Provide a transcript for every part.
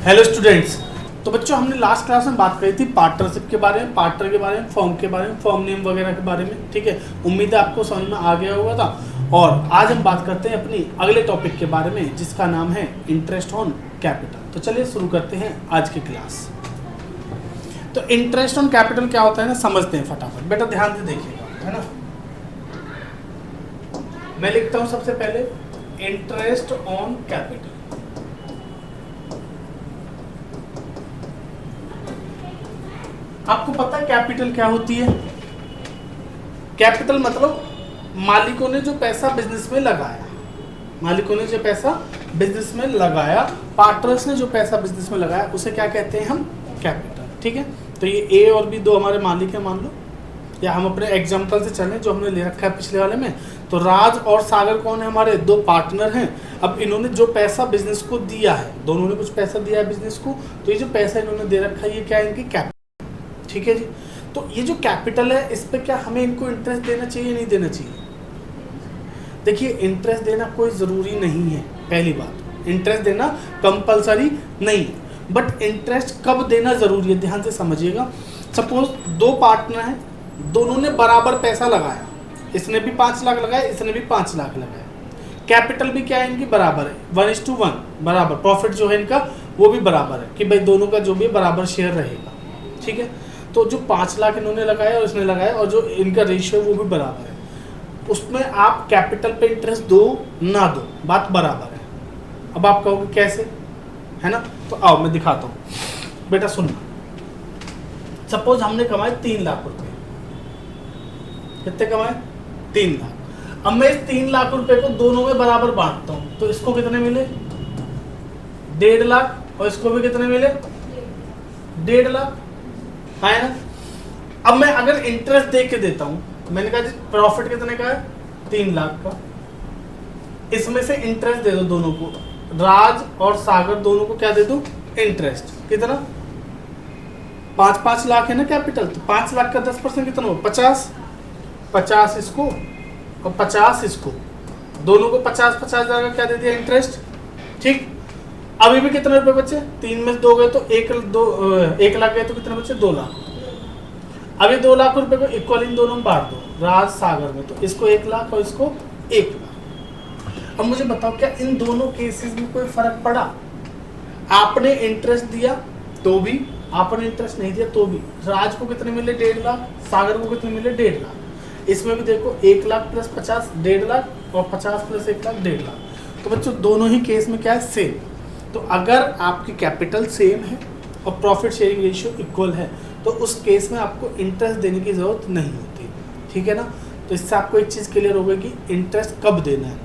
Hello students. तो बच्चों हमने लास्ट क्लास में बात करी थी पार्टनरशिप के बारे में, पार्टनर के बारे में, फर्म के बारे में, फर्म नेम वगैरह के बारे में। ठीक है, उम्मीद है आपको समझ में आ गया होगा था। और आज हम बात करते हैं अपनी अगले टॉपिक के बारे में जिसका नाम है इंटरेस्ट ऑन कैपिटल। तो चलिए शुरू करते हैं आज की क्लास। तो इंटरेस्ट ऑन कैपिटल क्या होता है ना, समझते हैं फटाफट। बेटा ध्यान से देखिएगा, है ना। मैं लिखता हूं सबसे पहले इंटरेस्ट ऑन कैपिटल। आपको पता है कैपिटल क्या होती है? कैपिटल मतलब मालिकों ने जो पैसा बिजनेस में लगाया, मालिकों ने जो पैसा बिजनेस में लगाया, पार्टनर्स ने जो पैसा बिजनेस में लगाया, उसे क्या कहते हैं हम? कैपिटल। ठीक है, तो ये ए और बी दो हमारे मालिक हैं मान लो, या हम अपने एग्जांपल से चलें जो हमने ले रखा है पिछले वाले में। तो राज और सागर कौन है? हमारे दो पार्टनर हैं। अब इन्होंने जो पैसा बिजनेस को दिया है, दोनों ने कुछ पैसा दिया है बिजनेस को, तो ये जो पैसा इन्होंने दे रखा है ये क्या है? इनकी कैपिटल। ठीक है जी। तो ये जो कैपिटल है इस पे क्या हमें इनको इंटरेस्ट देना चाहिए, नहीं देना चाहिए? देखिए इंटरेस्ट देना कोई ज़रूरी नहीं है। पहली बात, इंटरेस्ट देना कंपलसरी नहीं है, बट इंटरेस्ट कब देना ज़रूरी है ध्यान से समझिएगा। सपोज दो पार्टनर हैं, दोनों ने बराबर पैसा लगाया, इसने भी 5 लाख लगाया, इसने भी 5 लाख लगाया। कैपिटल भी क्या है इनकी? बराबर है, 1:1 बराबर। प्रॉफिट जो है इनका वो भी बराबर है कि भाई दोनों का जो भी बराबर शेयर रहेगा। ठीक है, तो जो 5 लाख इन्होंने लगाया और इसने लगाया और जो इनका रेशियो वो भी बराबर है, उसमें आप कैपिटल पे इंटरेस्ट दो ना दो, बात बराबर है। अब आप कहोगे कैसे, है ना? तो आओ मैं दिखाता हूँ। बेटा सुनना, सपोज हमने कमाए 3 लाख रुपए। कितने कमाए? 3 लाख। अब मैं इस 3 लाख रुपए को दोनों में बराबर बांटता हूँ, तो इसको कितने मिले? 1.5 लाख, और इसको भी कितने मिले? 1.5 लाख, है ना। अब मैं अगर इंटरेस्ट दे के देता हूं, मैंने कहा जी प्रॉफिट कितने का है? 3 लाख का। इसमें से इंटरेस्ट दे दो दोनों को, राज और सागर दोनों को क्या दे दूं? इंटरेस्ट। कितना? 5-5 लाख है ना कैपिटल, तो 5 लाख का 10% कितना हो? 50। 50 इसको और 50 इसको, दोनों को 50-50 हजार का क्या दे दिया? इंटरेस्ट। ठीक, अभी भी कितने रुपए बचे? 3 में से 2 गए तो 1 लाख गए तो कितने बचे? 2 लाख। अभी 2 लाख रुपए को इक्वल इन दोनों में बांट दो, राज सागर में, तो इसको 1 लाख और इसको 1 लाख। अब मुझे बताओ क्या इन दोनों केसेस में कोई फर्क पड़ा? आपने इंटरेस्ट दिया तो भी, आपने इंटरेस्ट नहीं दिया तो भी। राज को कितने मिले? 1.5 लाख। सागर को कितने मिले? 1.5 लाख। इसमें भी देखो 1 लाख प्लस 50 1.5 लाख, और 50 प्लस 1 लाख 1.5 लाख। तो बच्चों दोनों ही केस में क्या है? सेम। तो अगर आपकी कैपिटल सेम है और प्रॉफिट शेयरिंग रेशियो इक्वल है, तो उस केस में आपको इंटरेस्ट देने की ज़रूरत नहीं होती। ठीक है ना। तो इससे आपको एक चीज़ क्लियर हो गई कि इंटरेस्ट कब देना है,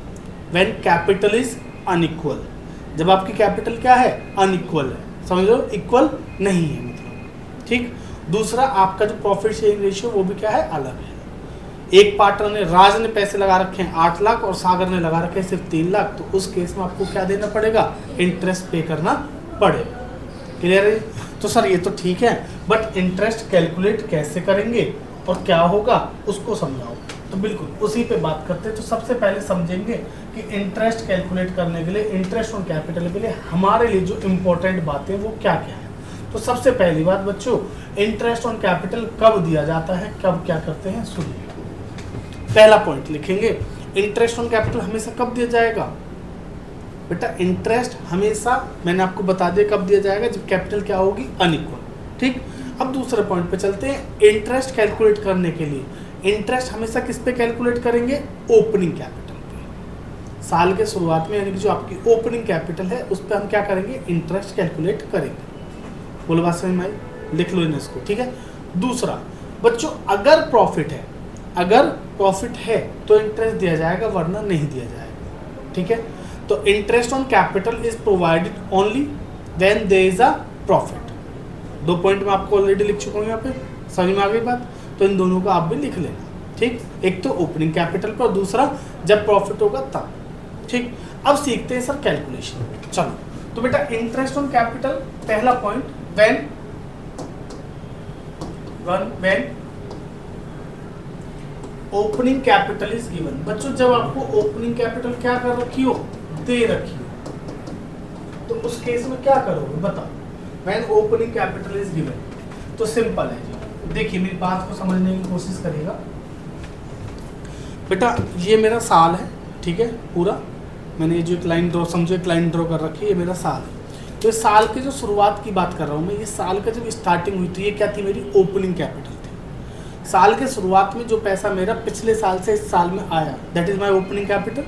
व्हेन कैपिटल इज अनइक्वल। जब आपकी कैपिटल क्या है? अनइक्वल है, समझ लो, इक्वल नहीं है मतलब। ठीक। दूसरा, आपका जो प्रॉफिट शेयरिंग रेशियो वो भी क्या है? अलग है। एक पार्टनर ने, राज ने पैसे लगा रखे हैं 8 लाख और सागर ने लगा रखे हैं सिर्फ 3 लाख, तो उस केस में आपको क्या देना पड़ेगा? इंटरेस्ट पे करना पड़ेगा। क्लियर है? तो सर ये तो ठीक है, बट इंटरेस्ट कैलकुलेट कैसे करेंगे और क्या होगा उसको समझाओ। तो बिल्कुल उसी पे बात करते हैं। तो सबसे पहले समझेंगे कि इंटरेस्ट कैलकुलेट करने के लिए, इंटरेस्ट ऑन कैपिटल के लिए हमारे लिए जो इम्पोर्टेंट बातें वो क्या क्या है। तो सबसे पहली बात बच्चों, इंटरेस्ट ऑन कैपिटल कब दिया जाता है, कब क्या करते हैं, सुनिए। पहला पॉइंट लिखेंगे, इंटरेस्ट ऑन कैपिटल हमेशा कब दिया जाएगा? बेटा इंटरेस्ट हमेशा, मैंने आपको बता दिया कब दिया जाएगा, जब कैपिटल क्या होगी? अनइक्वल। ठीक। अब दूसरे पॉइंट पे चलते हैं। इंटरेस्ट कैलकुलेट करने के लिए इंटरेस्ट हमेशा किस पे कैलकुलेट करेंगे? ओपनिंग कैपिटल पे। साल के शुरुआत में यानी कि जो आपकी ओपनिंग कैपिटल है उस पर हम क्या करेंगे? इंटरेस्ट कैलकुलेट करेंगे। बोलो बात समझ में आई? लिख लो इन्हें इसको। ठीक है। दूसरा बच्चों, अगर प्रॉफिट है, अगर प्रॉफिट है तो इंटरेस्ट दिया जाएगा, वरना नहीं दिया जाएगा। ठीक है। तो interest on capital is provided only when there is a profit. 2 point में आपको ऑलरेडी लिख चुका हूँ यहाँ पे, समझ में आ गई बात? तो इन दोनों को आप भी लिख लेना। ठीक। एक तो ओपनिंग कैपिटल पर, दूसरा जब प्रॉफिट होगा तब। ठीक। अब सीखते हैं सर कैलकुलेशन। चलो, तो बेटा इंटरेस्ट ऑन कैपिटल पहला point, when opening capital is given. बच्चों जब आपको ओपनिंग कैपिटल क्या कर रखी हो? दे रखी हो, तो उस केस में क्या करोगे बताओ, when opening capital is given. तो सिंपल है जी, देखिए मेरी बात को समझने की कोशिश करिएगा बेटा। ये मेरा साल है, ठीक है, पूरा मैंने जो एक लाइन ड्रॉ, समझो एक लाइन ड्रॉ कर रखी है, ये मेरा साल है। तो इस साल की जो शुरुआत की बात कर रहा हूँ मैं, ये साल का जब स्टार्टिंग हुई तो ये क्या थी, मेरी ओपनिंग कैपिटल थी। साल के शुरुआत में जो पैसा मेरा पिछले साल से इस साल में आया, that is my opening capital,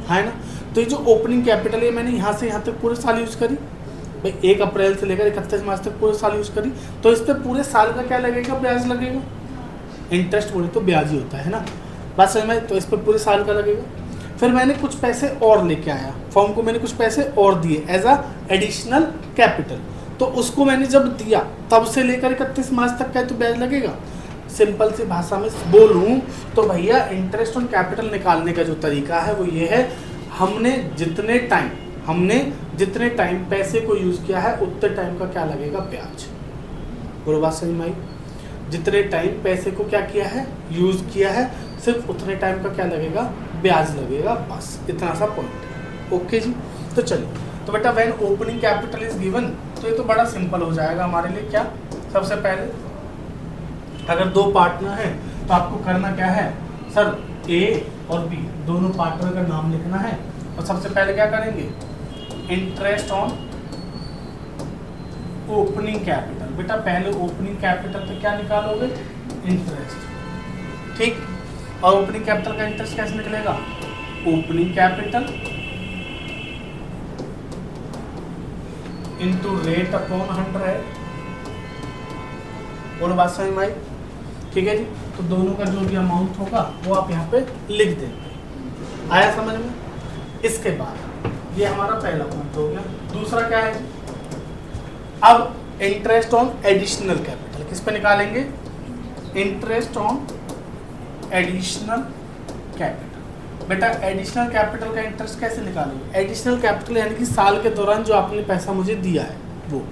है ना। तो ये जो ओपनिंग कैपिटल है मैंने यहाँ से यहाँ तक पूरे साल यूज़ करी भाई, 1 अप्रैल से लेकर 31 मार्च तक पूरे साल यूज़ करी। तो इस पर पूरे साल का क्या लगेगा, ब्याज लगेगा। इंटरेस्ट बोले तो ब्याज ही होता है ना, बात समझ में। तो इस पर पूरे साल का लगेगा। फिर मैंने कुछ पैसे और लेके आया, फॉर्म को मैंने कुछ पैसे और दिए एज अ एडिशनल कैपिटल। तो उसको मैंने जब दिया तब से लेकर 31 मार्च तक का तो ब्याज लगेगा। सिंपल सी भाषा में बोलूं तो भैया इंटरेस्ट ऑन कैपिटल निकालने का जो तरीका है वो ये है, हमने जितने टाइम पैसे को यूज़ किया है उतने टाइम का क्या लगेगा, ब्याज। बोलो बात समझ में आई। जितने टाइम पैसे को क्या किया है, यूज़ किया है, सिर्फ उतने टाइम का क्या लगेगा, ब्याज लगेगा, बस इतना सा पॉइंट। ओके जी, तो चलिए, तो बेटा when opening capital is given, तो ये तो बड़ा सिंपल हो जाएगा हमारे लिए। क्या, सबसे पहले अगर 2 पार्टनर हैं तो आपको करना क्या है सर, ए और बी दोनों पार्टनर का नाम लिखना है। और सबसे पहले क्या करेंगे, इंटरेस्ट ऑन ओपनिंग कैपिटल। बेटा पहले ओपनिंग कैपिटल पे क्या निकालोगे, इंटरेस्ट, ठीक। और ओपनिंग कैपिटल का इंटरेस्ट कैसे निकलेगा, opening capital into rate upon 100। बोलो बात समझ में आई, ठीक है जी। तो दोनों का जो भी अमाउंट होगा वो आप यहाँ पे लिख देंगे। आया समझ में। इसके बाद ये हमारा पहला पॉइंट हो गया। दूसरा क्या है, अब इंटरेस्ट ऑन एडिशनल कैपिटल किस पे निकालेंगे, इंटरेस्ट ऑन एडिशनल कैपिटल। बेटा एडिशनल कैपिटल का इंटरेस्ट कैसे निकालोगे, एडिशनल कैपिटल यानी कि साल के दौरान जो आपने पैसा मुझे दिया है वो,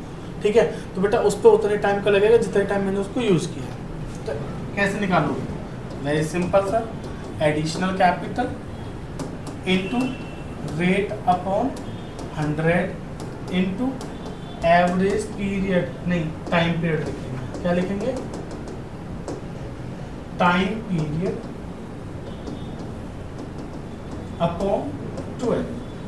ठीक है। तो बेटा उस पर उतने टाइम का लगेगा जितने टाइम मैंने उसको यूज़ किया है। तो कैसे निकालोगे, very simple sir, additional capital into rate upon 100 into average period, नहीं टाइम पीरियड लिखेंगे। क्या लिखेंगे, टाइम पीरियड अपॉन 12।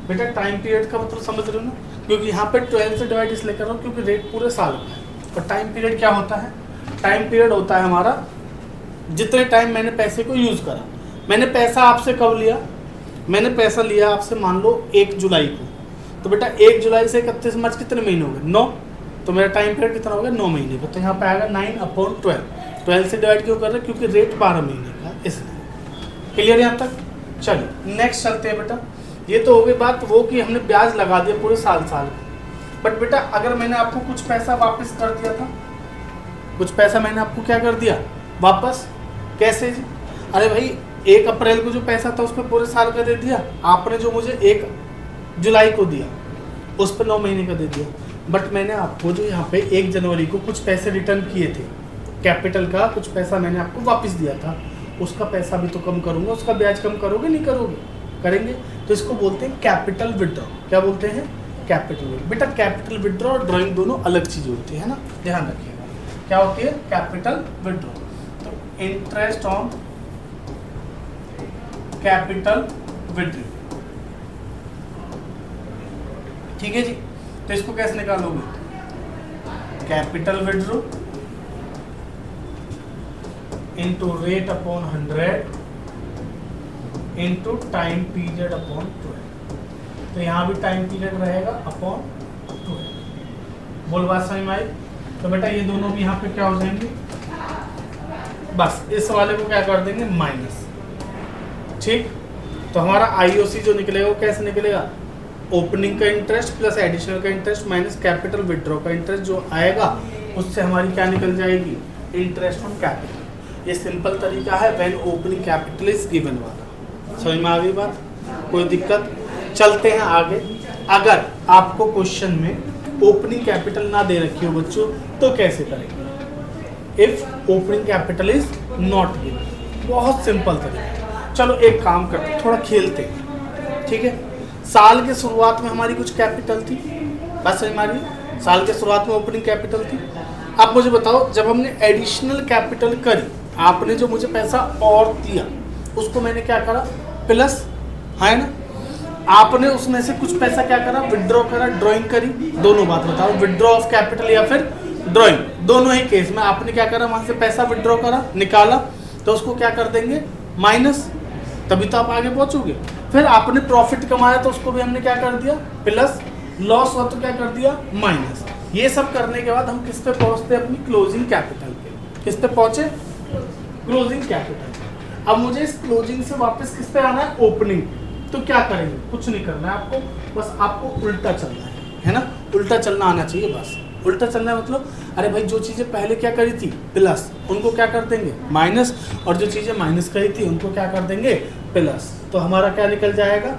बेटा टाइम पीरियड का मतलब समझ रहे हो ना, क्योंकि यहाँ पे 12 से डिवाइड इसलिए कर रहा हूँ क्योंकि रेट पूरे साल का है। और टाइम पीरियड क्या होता है, टाइम पीरियड होता है हमारा जितने टाइम मैंने पैसे को यूज़ करा। मैंने पैसा आपसे कब लिया, मैंने पैसा लिया आपसे मान लो 1 जुलाई को। तो बेटा 1 जुलाई से 31 मार्च कितने महीने हो गए, 9। तो मेरा टाइम पीरियड कितना हो गया, 9 महीने का। तो यहाँ पे आएगा 9/12। 12 से डिवाइड क्यों कर रहे हैं, क्योंकि रेट 12 महीने का, इसलिए। क्लियर यहाँ तक। चलिए नेक्स्ट चलते हैं बेटा। ये तो हो गई बात वो कि हमने ब्याज लगा दिया पूरे साल का। बट बेटा अगर मैंने आपको कुछ पैसा वापस कर दिया था, कुछ पैसा मैंने आपको क्या कर दिया वापस, कैसे जी, अरे भाई 1 अप्रैल को जो पैसा था उस पर पूरे साल का दे दिया आपने, जो मुझे 1 जुलाई को दिया उस पर 9 महीने का दे दिया। बट मैंने आपको जो यहाँ पे 1 जनवरी को कुछ पैसे रिटर्न किए थे, कैपिटल का कुछ पैसा मैंने आपको वापस दिया था, उसका पैसा भी तो कम करूँगा, उसका ब्याज कम करोगे नहीं करोगे, करेंगे। तो इसको बोलते हैं कैपिटल विड्रॉ। क्या बोलते हैं, कैपिटल विड्रॉ। बेटा कैपिटल विड्रॉ और ड्राइंग दोनों अलग चीज़ होती है ना, ध्यान रखिएगा। क्या होती है, कैपिटल विड्रॉ। तो इंटरेस्ट ऑन कैपिटल विड्रॉ, ठीक है जी। तो इसको कैसे निकालोगे, capital withdraw into rate upon 100 into time period upon 12। तो यहाँ भी टाइम पीरियड रहेगा अपॉन 12। बोल बात समझ में आई। तो बेटा ये दोनों भी यहाँ पे क्या हो जाएंगे, बस इस वाले को क्या कर देंगे, माइनस, ठीक। तो हमारा आईओसी जो निकलेगा वो कैसे निकलेगा, ओपनिंग का इंटरेस्ट प्लस एडिशनल का इंटरेस्ट माइनस कैपिटल विड्रॉ का इंटरेस्ट जो आएगा उससे हमारी क्या निकल जाएगी, इंटरेस्ट ऑन कैपिटल। ये सिंपल तरीका है when opening capital is given वाला। समझ में आ गई बात, कोई दिक्कत। चलते हैं आगे। अगर आपको क्वेश्चन में ओपनिंग कैपिटल ना दे रखी हो बच्चों तो कैसे करेंगे, if opening capital is not given. बहुत सिंपल तरीका। चलो एक काम करते, थोड़ा खेलते हैं, ठीक है। साल के शुरुआत में हमारी कुछ कैपिटल थी, बात समझ में आ रही है? साल के शुरुआत में ओपनिंग कैपिटल थी। अब मुझे बताओ, जब हमने एडिशनल कैपिटल करी, आपने जो मुझे पैसा और दिया उसको मैंने क्या करा, प्लस, है ना, आपने उसमें से कुछ पैसा क्या करा, विड्रॉ करा, ड्राइंग करी। दोनों बात बताओ, विड्रॉ ऑफ कैपिटल या फिर ड्राइंग, दोनों ही केस में आपने क्या करा, वहां से पैसा विड्रॉ करा, निकाला, तो उसको क्या कर देंगे, माइनस, तभी तो आप आगे पहुंचोगे। फिर आपने प्रॉफिट कमाया तो उसको भी हमने क्या कर दिया, प्लस, लॉस हुआ तो क्या कर दिया, माइनस। ये सब करने के बाद हम किस पे पहुंचते हैं, अपनी क्लोजिंग कैपिटल पे। किस पे पहुंचे, क्लोजिंग कैपिटल। अब मुझे इस क्लोजिंग से वापस किस पे आना है, ओपनिंग। तो क्या करेंगे, कुछ नहीं करना है आपको, बस आपको उल्टा चलना है ना, उल्टा चलना आना चाहिए बस। उल्टा चलना है मतलब, अरे भाई जो चीज़ें पहले क्या करी थी प्लस, उनको क्या कर देंगे माइनस, और जो चीज़ें माइनस करी थी उनको क्या कर देंगे प्लस। तो हमारा क्या निकल जाएगा,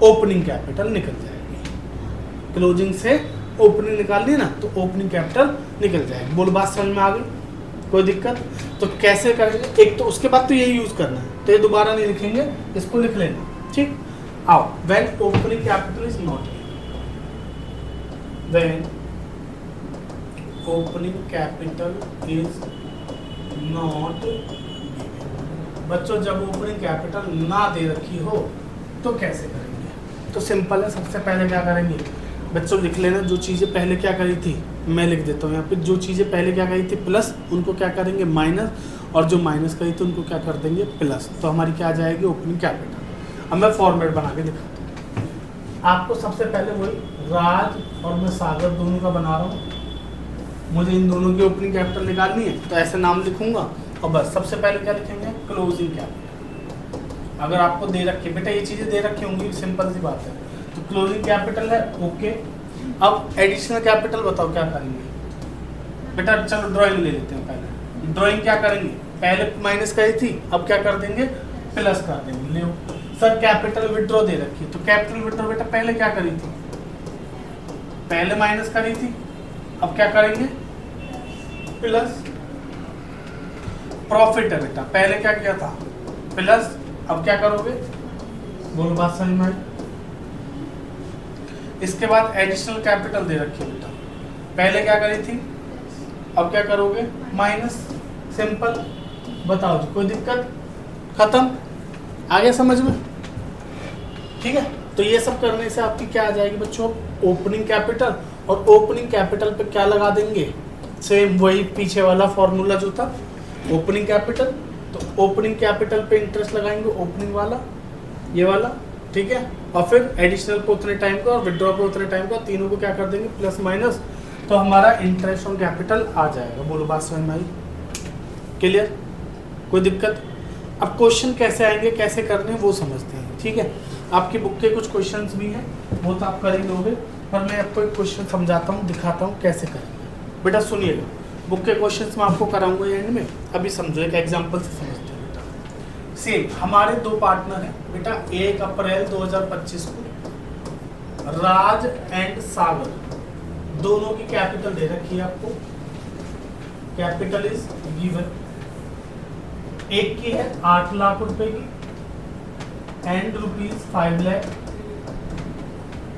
ओपनिंग कैपिटल निकल जाएगी। क्लोजिंग से ओपनिंग निकालनी ना, तो ओपनिंग कैपिटल निकल जाएगी। बोल बात समझ में आ गई, कोई दिक्कत? तो कैसे करेंगे, एक तो उसके बाद तो यही यूज करना है, तो ये दोबारा नहीं लिखेंगे, इसको लिख लेना, ठीक। आओ, when opening capital is not, when opening capital is not, बच्चों जब ओपनिंग कैपिटल ना दे रखी हो तो कैसे करेंगे? तो सिंपल है, सबसे पहले क्या करेंगे बच्चों, लिख लेना जो चीज़ें पहले क्या करी थी, मैं लिख देता हूँ यहाँ पे, जो चीज़ें पहले क्या करी थी प्लस, उनको क्या करेंगे माइनस, और जो माइनस करी थी उनको क्या कर देंगे प्लस। तो हमारी क्या आ जाएगी, ओपनिंग कैपिटल। अब मैं फॉर्मेट बना के दिखाता हूँ आपको। सबसे पहले वही राज और मैं सागर दोनों का बना रहा हूँ, मुझे इन दोनों की ओपनिंग कैपिटल निकालनी है, तो ऐसे नाम लिखूंगा और बस सबसे पहले क्या लिखेंगे, क्लोजिंग कैपिटल। अगर आपको दे रखी बेटा ये चीज़ें दे रखी होंगी, सिंपल सी बात है, तो क्लोजिंग कैपिटल है, ओके। अब एडिशनल कैपिटल बताओ क्या करेंगे बेटा, चलो ड्राइंग ले लेते हैं पहले। ड्राइंग क्या करेंगे, पहले माइनस करी थी, अब क्या कर देंगे, प्लस कर देंगे। ले सर कैपिटल विड्रॉ दे रखी है, तो कैपिटल विड्रॉ बेटा पहले क्या करी थी, पहले माइनस करी थी, अब क्या करेंगे प्लस। प्रॉफिट है बेटा, पहले क्या किया था प्लस, अब क्या करोगे, बोलो बात समझ में आई। इसके बाद एडिशनल कैपिटल दे रखी है बेटा, पहले क्या करी थी, अब क्या करोगे माइनस, सिंपल। बताओ जी, कोई दिक्कत, खत्म, आ गया समझ में, ठीक है। तो ये सब करने से आपकी क्या आ जाएगी बच्चों, ओपनिंग कैपिटल। और ओपनिंग कैपिटल पे क्या लगा देंगे, सेम वही पीछे वाला फॉर्मूला जो था, ओपनिंग कैपिटल, तो ओपनिंग कैपिटल पे इंटरेस्ट लगाएंगे, ओपनिंग वाला, ये वाला, ठीक है। और फिर एडिशनल को उतने टाइम का और विड्रॉ को उतने टाइम का, तीनों को क्या कर देंगे प्लस माइनस, तो हमारा इंटरेस्ट ऑन कैपिटल आ जाएगा। बोलो बात समझ में आई, क्लियर, कोई दिक्कत? अब क्वेश्चन कैसे आएंगे, कैसे करने हैं वो समझते हैं, ठीक है। आपकी बुक के कुछ क्वेश्चंस भी हैं, वो तो आप कर ही लोगे, पर मैं आपको एक क्वेश्चन समझाता हूँ, दिखाता हूँ कैसे करेंगे। बेटा सुनिएगा, बुक के क्वेश्चंस मैं आपको कराऊंगा एंड में, अभी समझो एक एग्जांपल से समझते हैं बेटा। सेम हमारे दो पार्टनर हैं बेटा, 1 अप्रैल 2025 को राज एंड सागर, दोनों की कैपिटल दे रखी है आपको, कैपिटल इज गिवन। एक की है 8 लाख रुपए की एंड ₹5 लाख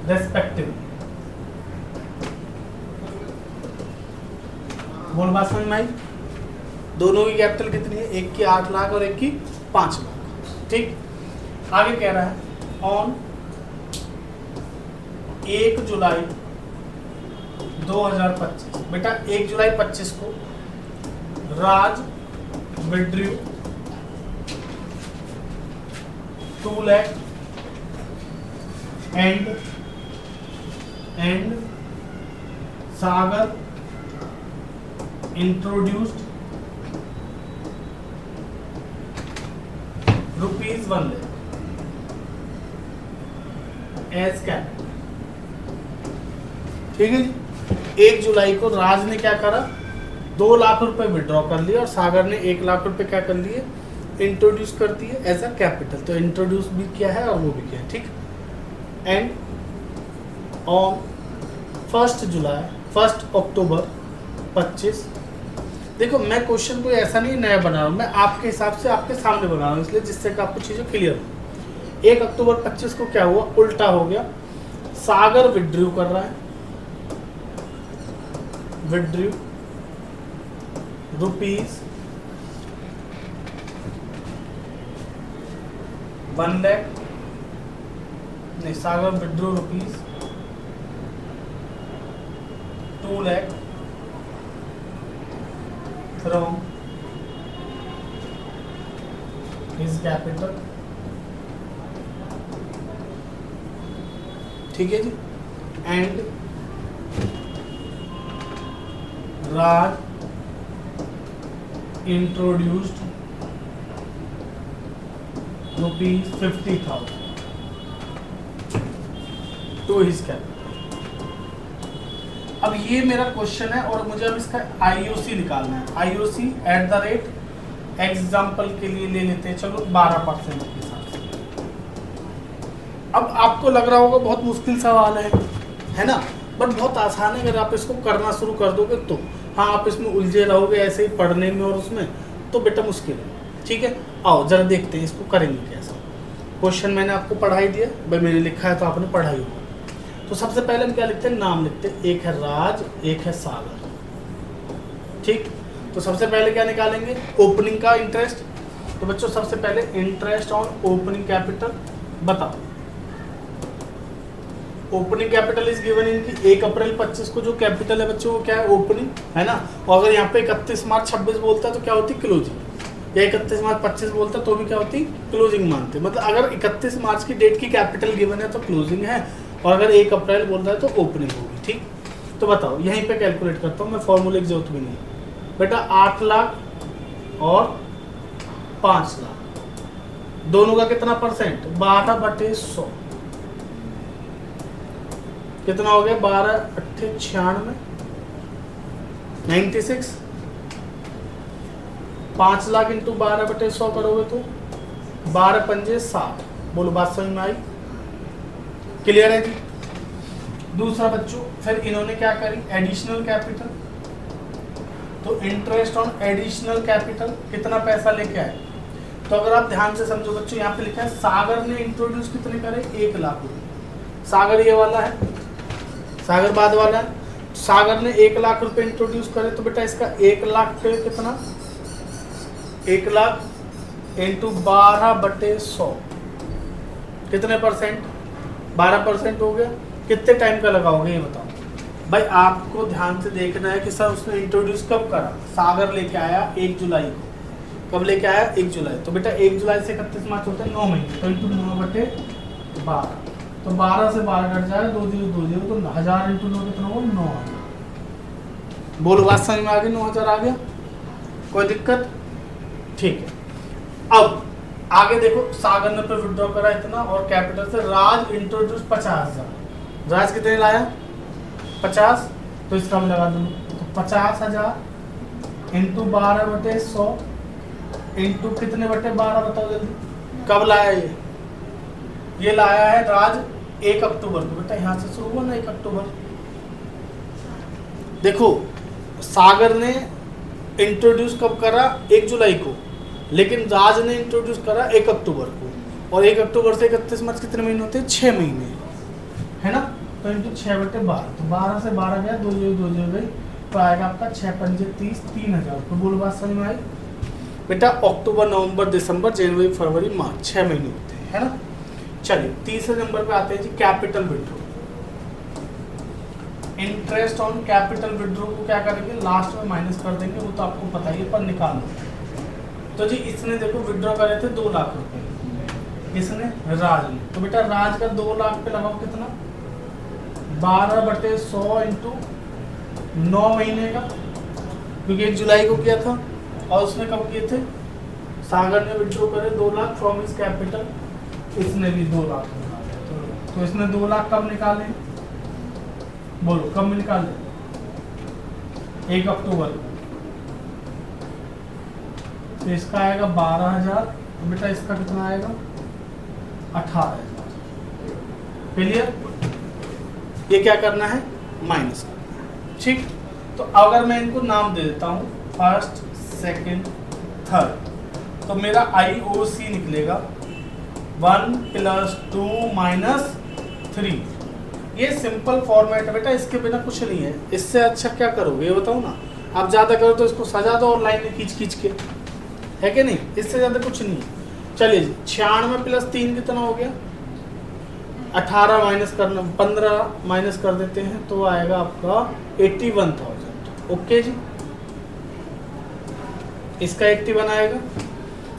रेस्पेक्टिव। बोल बात समझ में आई, दोनों की कैपिटल कितनी है, एक की 8 लाख और एक की 5 लाख, ठीक। आगे कह रहा है ऑन 1 जुलाई 2025, बेटा 1 जुलाई 25 को Raj withdrew 2 lakh and Sagar introduced ₹1 lakh as capital, ठीक है जी। 1 जुलाई को राज ने क्या करा, 2 लाख रुपए विड्रॉ कर लिए और सागर ने 1 लाख रुपए क्या कर लिए, इंट्रोड्यूस कर दिए एज अ कैपिटल। तो इंट्रोड्यूस भी किया है और वो भी किया है, ठीक। एंड ऑन 1 अक्टूबर 25, देखो मैं क्वेश्चन कोई ऐसा नहीं नया बना रहा हूँ, मैं आपके हिसाब से आपके सामने बना रहा हूँ, इसलिए जिससे कि आपको चीज़ें क्लियर हो। 1 अक्टूबर 25 को क्या हुआ, उल्टा हो गया, सागर विड्रू कर रहा है, विड्रू रुपीज 1 लाख, नहीं Sagar withdrew rupees 2 lakh from his capital, ठीक है जी। And Raj introduced rupees 50,000 to his capital. अब ये मेरा क्वेश्चन है और मुझे अब इसका आईओसी निकालना है। IOC at the rate, example के लिए ले लेते हैं चलो 12% के हिसाब से। अब आपको लग रहा होगा बहुत मुश्किल सवाल है ना, बट बहुत आसान है अगर आप इसको करना शुरू कर दोगे तो। हाँ, आप इसमें उलझे रहोगे ऐसे ही पढ़ने में और उसमें, तो बेटा मुश्किल है। ठीक है, आओ जरा देखते हैं इसको करेंगे कैसे। क्वेश्चन मैंने आपको पढ़ाई दिया भाई, मैंने लिखा है तो आपने पढ़ाई होगा। तो सबसे पहले हम क्या लिखते हैं, नाम लिखते हैं। एक है राज, एक है सागर, ठीक। तो सबसे पहले क्या निकालेंगे, ओपनिंग का इंटरेस्ट। तो बच्चों सबसे पहले इंटरेस्ट ऑन ओपनिंग कैपिटल बताओ। ओपनिंग कैपिटल इज गिवन इनकी 1 अप्रैल 25 को जो कैपिटल है बच्चों वो क्या है, ओपनिंग है ना। और अगर यहाँ पे 31 मार्च 26 बोलता है तो क्या होती, क्लोजिंग। या 31 मार्च 25 बोलता है तो भी क्या होती, क्लोजिंग मानते। मतलब अगर 31 मार्च की डेट की कैपिटल गिवन है तो क्लोजिंग है, और अगर 1 अप्रैल बोल रहा है तो ओपनिंग होगी, ठीक। तो बताओ यहीं पे कैलकुलेट करता हूँ मैं, फॉर्मूले की जरूरत भी नहीं बेटा। 8 लाख और 5 लाख दोनों का कितना परसेंट, 12/100 कितना हो गया, 12 8 96 96। 5 लाख इंटू 12/100 करोगे तो 12 पंजे 60। बोलो बात समझ में आई, क्लियर है जी। दूसरा बच्चों फिर इन्होंने क्या करी, एडिशनल कैपिटल। तो इंटरेस्ट ऑन एडिशनल कैपिटल कितना पैसा लेके आए। तो अगर आप ध्यान से समझो बच्चों, यहाँ पे लिखा है सागर ने इंट्रोड्यूस कितने करे, 1 लाख रुपए। सागर ये वाला है, सागर बाद वाला है। सागर ने 1 लाख रुपए इंट्रोड्यूस करे तो बेटा इसका 1 लाख पे कितना, 1 लाख इंटू 12/100 कितने परसेंट, 12% हो गया। कितने टाइम का लगाओगे ये बताओ भाई। आपको ध्यान से देखना है कि सर उसने इंट्रोड्यूस कब करा, सागर लेके आया 1 जुलाई को। कब लेके आया, 1 जुलाई। तो बेटा 1 जुलाई से 31 मार्च होते हैं 9 महीने। तो इंटू 9/12, तो 12 से 12 कट जाए, 2 0 2 0, तो 1000 इंटू 9 कितना होगा, 9,000। बोलो बात समझ में आ गई, 9000 आ गया, कोई दिक्कत, ठीक है। अब आगे देखो, सागर ने पे विड्रॉ करा इतना और कैपिटल से राज इंट्रोड्यूस 50,000। राज कितने लाया, 50, तो इसका भी लगा दूंगा। तो 50,000 इंटू 12/100 इंटू कितने बटे 12 बताओ जल्दी। कब लाया ये लाया है राज 1 अक्टूबर को। बेटा यहाँ से शुरू हुआ ना 1 अक्टूबर। देखो सागर ने इंट्रोड्यूस कब करा, 1 जुलाई को, लेकिन राज ने इंट्रोड्यूस करा 1 अक्टूबर को। और 1 अक्टूबर से 31 मार्च कितने महीने होते हैं, 6 महीने, है ना। तो इंटू 6/12, तो 12 से 12 गया, 2 0 2 0 गई, तो आएगा आपका 6 पंजे 30, 3000। तो बोलो बात समझ में आई बेटा। अक्टूबर नवंबर दिसंबर जनवरी फरवरी मार्च 6 महीने होते हैं, है ना। चलिए तीसरे नंबर पे आते हैं जी, capital withdraw. Interest on capital withdraw को क्या करेंगे, लास्ट में माइनस कर देंगे, वो तो आपको पता ही है, पर निकाल लो। तो जी इसने देखो विड्रॉ करे थे 2 लाख रुपए, इसने राज ने। तो बेटा राज का 2 लाख पे लगाओ कितना, 12/100 इंटू 9 महीने का, क्योंकि 1 जुलाई को किया था। और उसने कब किए थे, सागर ने विड्रॉ करे 2 लाख फ्रॉम हिज कैपिटल, इसने भी 2 लाख निकाले। तो इसने 2 लाख कब निकाले, बोलो कब निकाले, 1 अक्टूबर। तो इसका आएगा 12,000। तो बेटा इसका कितना आएगा, 18,000। क्लियर। ये क्या करना है, माइनस करना है, ठीक। तो अगर मैं इनको नाम दे देता हूँ फर्स्ट सेकंड थर्ड, तो मेरा IOC निकलेगा 1 + 2 - 3 ये सिंपल फॉर्मेट है बेटा, इसके बिना कुछ नहीं है। इससे अच्छा क्या करोगे ये बताओ ना। आप ज़्यादा करो तो इसको सजा दो और लाइन खींच खींच के, है कि नहीं, इससे ज़्यादा कुछ नहीं है। चलिए जी 96 प्लस 3 कितना हो गया, 18 माइनस करना 15 माइनस कर देते हैं तो आएगा आपका 81,000। ओके जी, इसका 81 आएगा।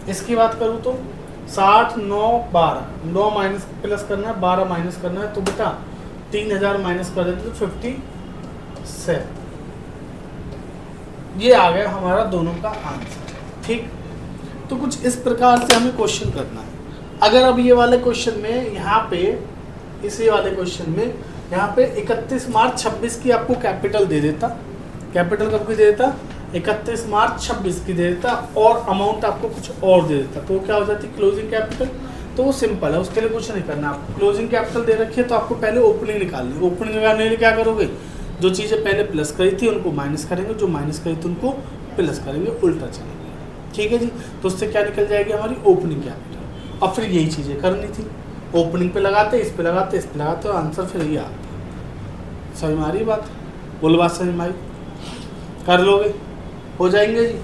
इसकी बात करूँ तो 60 9 12, 9 माइनस प्लस करना है, 12 माइनस करना है, तो बेटा 3000 माइनस कर देते तो 57। ये आ गया हमारा दोनों का आंसर। ठीक, तो कुछ इस प्रकार से हमें क्वेश्चन करना है। अगर अब ये वाले क्वेश्चन में यहाँ पे, इसी वाले क्वेश्चन में यहाँ पे 31 मार्च 26 की आपको कैपिटल दे देता, कैपिटल कब की दे देता, 31 मार्च 26 की दे देता, और अमाउंट आपको कुछ और दे देता, तो क्या हो जाती क्लोजिंग कैपिटल। तो वो सिंपल है, उसके लिए कुछ नहीं करना। आपको क्लोजिंग कैपिटल दे रखी है तो आपको पहले ओपनिंग निकालनी। ओपनिंग निकालने के लिए क्या करोगे, जो चीज़ें पहले प्लस करी थी उनको माइनस करेंगे, जो माइनस करी थी उनको प्लस करेंगे, उल्टा चलेंगे। ठीक है जी, तो उससे क्या निकल जाएगी हमारी ओपनिंग कैपिटल। अब फिर यही चीज़ें करनी थी, ओपनिंग पे लगाते, इस पे लगाते, इस पे लगाते, और आंसर फिर ये आता। समझ में आ रही बात, बोल बात समझ में आई, कर लोगे, हो जाएंगे जी।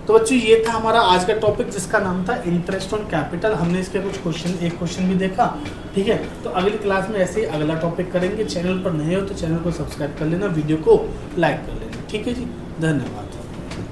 तो बच्चों ये था हमारा आज का टॉपिक जिसका नाम था इंटरेस्ट ऑन कैपिटल। हमने इसके कुछ क्वेश्चन, एक क्वेश्चन भी देखा। ठीक है, तो अगली क्लास में ऐसे ही अगला टॉपिक करेंगे। चैनल पर नए हो तो चैनल को सब्सक्राइब कर लेना, वीडियो को लाइक कर लेना। ठीक है जी, धन्यवाद।